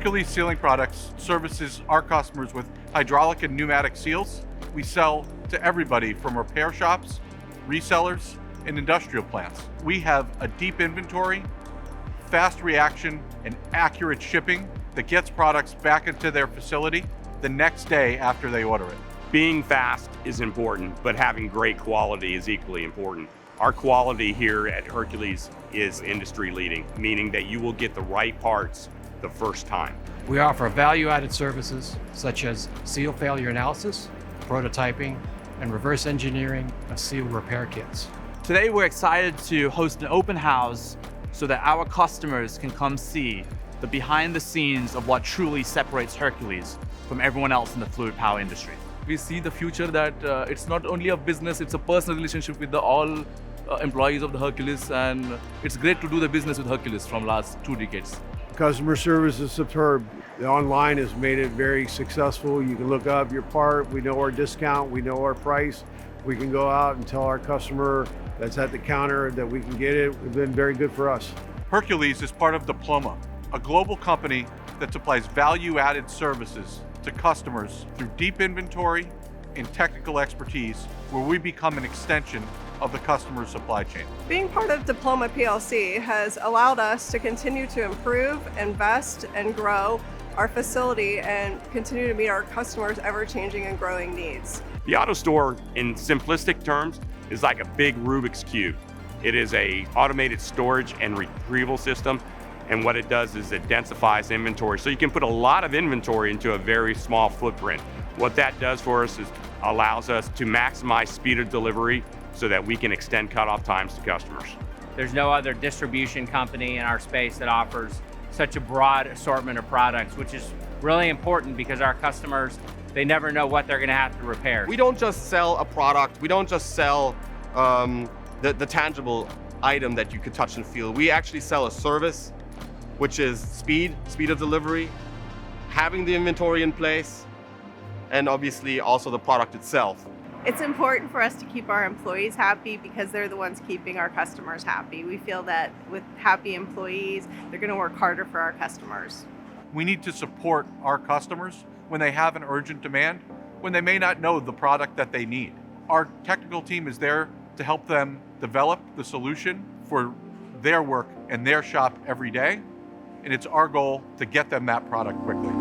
Hercules Sealing Products services our customers with hydraulic and pneumatic seals. We sell to everybody from repair shops, resellers, and industrial plants. We have a deep inventory, fast reaction, and accurate shipping that gets products back into their facility the next day after they order it. Being fast is important, but having great quality is equally important. Our quality here at Hercules is industry leading, meaning that you will get the right parts the first time. We offer value-added services such as seal failure analysis, prototyping, and reverse engineering of seal repair kits. Today we're excited to host an open house so that our customers can come see the behind the scenes of what truly separates Hercules from everyone else in the fluid power industry. We see the future that it's not only a business, it's a personal relationship with all employees of the Hercules, and it's great to do the business with Hercules from last 2 decades. Customer service is superb. The online has made it very successful. You can look up your part, we know our discount, we know our price. We can go out and tell our customer that's at the counter that we can get it. It's been very good for us. Hercules is part of Diploma, a global company that supplies value-added services to customers through deep inventory and technical expertise, where we become an extension of the customer's supply chain. Being part of Diploma PLC has allowed us to continue to improve, invest, and grow our facility and continue to meet our customers' ever-changing and growing needs. The auto store, in simplistic terms, is like a big Rubik's Cube. It is an automated storage and retrieval system, and what it does is it densifies inventory. So you can put a lot of inventory into a very small footprint. What that does for us is allows us to maximize speed of delivery so that we can extend cutoff times to customers. There's no other distribution company in our space that offers such a broad assortment of products, which is really important because our customers, they never know what they're gonna have to repair. We don't just sell a product, we don't just sell the tangible item that you could touch and feel. We actually sell a service, which is speed of delivery, having the inventory in place, and obviously also the product itself. It's important for us to keep our employees happy because they're the ones keeping our customers happy. We feel that with happy employees, they're going to work harder for our customers. We need to support our customers when they have an urgent demand, when they may not know the product that they need. Our technical team is there to help them develop the solution for their work and their shop every day, and it's our goal to get them that product quickly.